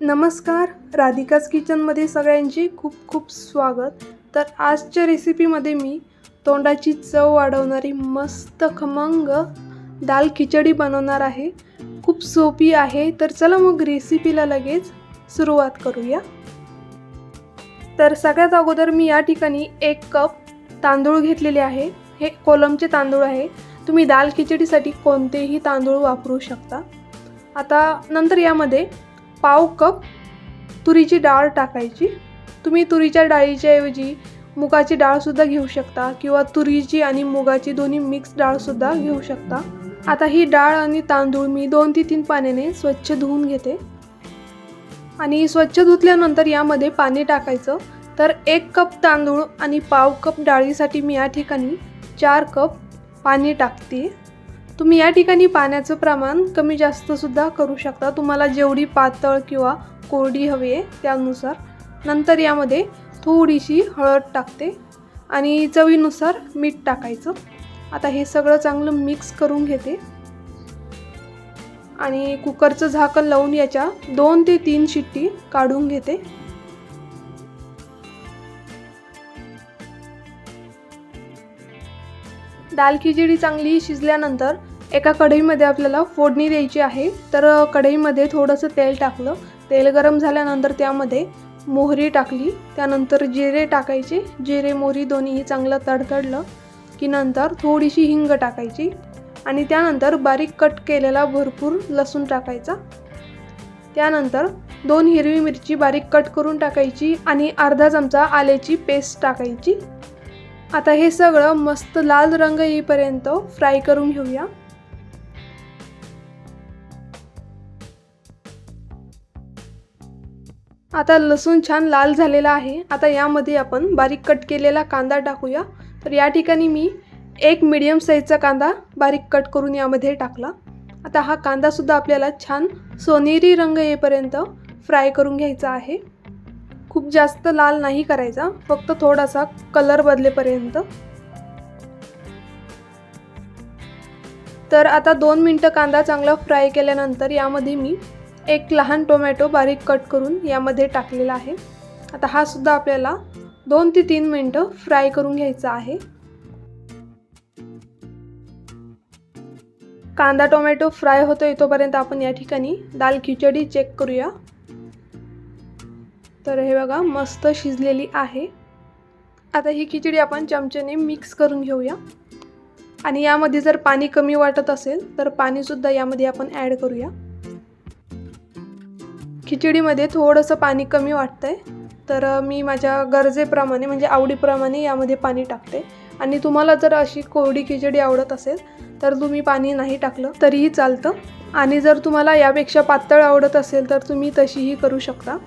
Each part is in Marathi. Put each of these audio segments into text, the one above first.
नमस्कार, राधिकाज किचनमध्ये सगळ्यांचे खूप खूप स्वागत. तर आजच्या रेसिपीमध्ये मी तोंडाची चव वाढवणारी मस्त खमंग दाल खिचडी बनवणार आहे. खूप सोपी आहे. तर चला मग रेसिपीला लगेच सुरुवात करूया. तर सगळ्यात अगोदर मी या ठिकाणी 1 कप तांदूळ घेतलेले आहे. हे कोलमचे तांदूळ आहे. तुम्ही दाल खिचडीसाठी कोणतेही तांदूळ वापरू शकता. आता नंतर यामध्ये पाव कप तुरीची डाळ टाकायची. तुम्ही तुरीच्या डाळीच्या ऐवजी मुगाची डाळसुद्धा घेऊ शकता किंवा तुरीची आणि मुगाची दोन्ही मिक्स डाळसुद्धा घेऊ शकता. आता ही डाळ आणि तांदूळ मी 2 ते 3 पाण्याने स्वच्छ धुवून घेते. आणि स्वच्छ धुतल्यानंतर यामध्ये पाणी टाकायचं. तर 1 कप तांदूळ आणि पाव कप डाळीसाठी मी या ठिकाणी 4 कप पाणी टाकते. तुम्ही या ठिकाणी पाण्याचं प्रमाण कमी जास्तसुद्धा करू शकता. तुम्हाला जेवढी पातळ किंवा कोरडी हवी आहे त्यानुसार. नंतर यामध्ये थोडीशी हळद टाकते आणि चवीनुसार मीठ टाकायचं. आता हे सगळं चांगलं मिक्स करून घेते आणि कुकरचं झाकण लावून याच्या 2 ते 3 शिट्टी काढून घेते. दाल खिचडी चांगली शिजल्यानंतर एका कढईमध्ये आपल्याला फोडणी द्यायची आहे. तर कढईमध्ये थोडंसं तेल टाकलं. तेल गरम झाल्यानंतर त्यामध्ये मोहरी टाकली. त्यानंतर जिरे टाकायचे. जिरे मोहरी दोन्हीही चांगलं तडतडलं की नंतर थोडीशी हिंग टाकायची आणि त्यानंतर बारीक कट केलेला भरपूर लसूण टाकायचा. त्यानंतर 2 हिरवी मिरची बारीक कट करून टाकायची आणि अर्धा चमचा आल्याची पेस्ट टाकायची. आता हे सगळं मस्त लाल रंग येईपर्यंत फ्राय करून घेऊया. आता लसूण छान लाल झालेला आहे. आता यामध्ये आपण बारीक कट केलेला कांदा टाकूया. तर या ठिकाणी मी 1 मीडियम साईजचा कांदा बारीक कट करून यामध्ये टाकला. आता हा कांदासुद्धा आपल्याला छान सोनेरी रंग येईपर्यंत फ्राय करून घ्यायचा आहे. खूप जास्त लाल नाही करायचा, फक्त थोडासा कलर बदलेपर्यंत. तर आता 2 मिनटं कांदा चांगला फ्राय केल्यानंतर यामध्ये मी 1 लहान टोमॅटो बारीक कट करून यामध्ये टाकलेला आहे. आता हा सुद्धा आपल्याला 2 ते 3 मिनटं फ्राय करून घ्यायचा आहे. कांदा टोमॅटो फ्राय होतोय तोपर्यंत आपण या ठिकाणी दाल खिचडी चेक करूया. तर हे बघा मस्त शिजलेली आहे. आता ही खिचडी आपण चमच्याने मिक्स करून घेऊया आणि यामध्ये जर पाणी कमी वाटत असेल तर पाणीसुद्धा यामध्ये आपण ॲड करूया. खिचडीमध्ये थोडंसं पाणी कमी वाटतंय तर मी माझ्या गरजेप्रमाणे म्हणजे आवडीप्रमाणे यामध्ये पाणी टाकते. आणि तुम्हाला जर अशी कोरडी खिचडी आवडत असेल तर तुम्ही पाणी नाही टाकलं तरीही चालतं. आणि जर तुम्हाला यापेक्षा पातळ आवडत असेल तर तुम्ही तशीही करू शकता.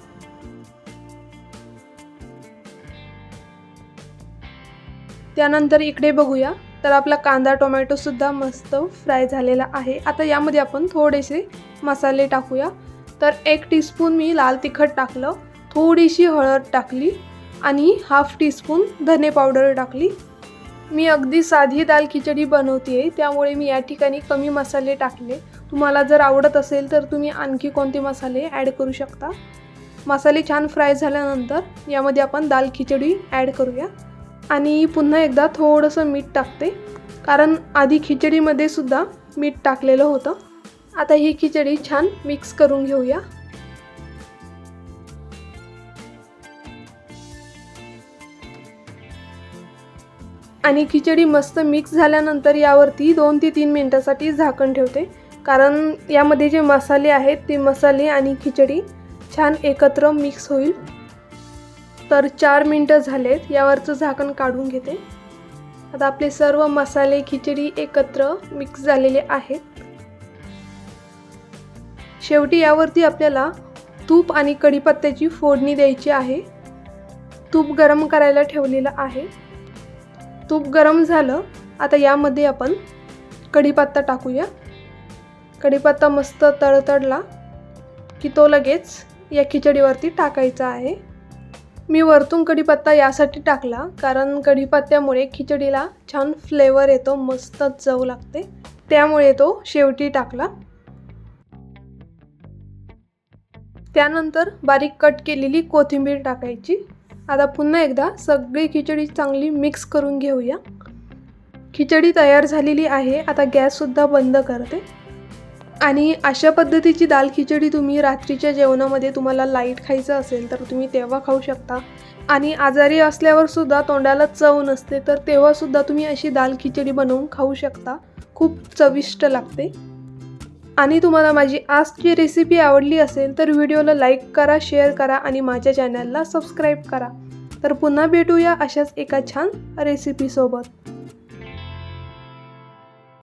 त्यानंतर इकडे बघूया तर आपला कांदा टोमॅटोसुद्धा मस्त फ्राय झालेला आहे. आता यामध्ये आपण थोडेसे मसाले टाकूया. तर 1 टीस्पून मी लाल तिखट टाकलं, थोडीशी हळद टाकली आणि ½ टीस्पून धने पावडर टाकली. मी अगदी साधी दाल खिचडी बनवते त्यामुळे मी या ठिकाणी कमी मसाले टाकले. तुम्हाला जर आवडत असेल तर तुम्ही आणखी कोणते मसाले ॲड करू शकता. मसाले छान फ्राय झाल्यानंतर यामध्ये आपण दाल खिचडी ॲड करूया आणि पुन्हा एकदा थोडंसं मीठ टाकते कारण आधी खिचडीमध्ये सुद्धा मीठ टाकलेलं होतं. आता ही खिचडी छान मिक्स करून घेऊया. आणि खिचडी मस्त मिक्स झाल्यानंतर यावरती 2 ते 3 मिनिटासाठी झाकण ठेवते कारण यामध्ये जे मसाले आहेत ते मसाले आणि खिचडी छान एकत्र मिक्स होईल. तर 4 मिनिटं झालेत. यावरचं झाकण काढून घेते. आता आपले सर्व मसाले खिचडी एकत्र मिक्स झालेले आहेत. शेवटी यावरती आपल्याला तूप आणि कढीपत्त्याची फोडणी द्यायची आहे. तूप गरम करायला ठेवलेलं आहे. तूप गरम झालं. आता यामध्ये आपण कढीपत्ता टाकूया. कढीपत्ता मस्त तडतडला की तो लगेच या खिचडीवरती टाकायचा आहे. मी वरतून कढीपत्ता यासाठी टाकला कारण कढीपत्त्यामुळे खिचडीला छान फ्लेवर येतो, मस्त चव लागते, त्यामुळे तो शेवटी टाकला. त्यानंतर बारीक कट केलेली कोथिंबीर टाकायची। आता पुन्हा एकदा सगळी खिचडी चांगली मिक्स करून घेऊया। खिचडी तयार झालेली आहे। आता गॅससुद्धा बंद करते। आणि अशा पद्धतीची दाल खिचडी तुम्ही रात्रीच्या जेवणामध्ये तुम्हाला लाईट खायचं असेल तर तुम्ही तेव्हा खाऊ शकता। आणि आजारी असल्यावर सुद्धा तोंडाला चव नसते तर तेव्हा सुद्धा तुम्ही अशी दाल खिचडी बनवून खाऊ शकता। खूप चविष्ट लागते। आणि तुम्हाला माझी आजची रेसिपी आवडली असेल तर व्हिडिओला लाईक करा, शेअर करा आणि माझ्या चॅनलला सबस्क्राईब करा। तर पुन्हा भेटूया अशाच एका छान रेसिपीसोबत।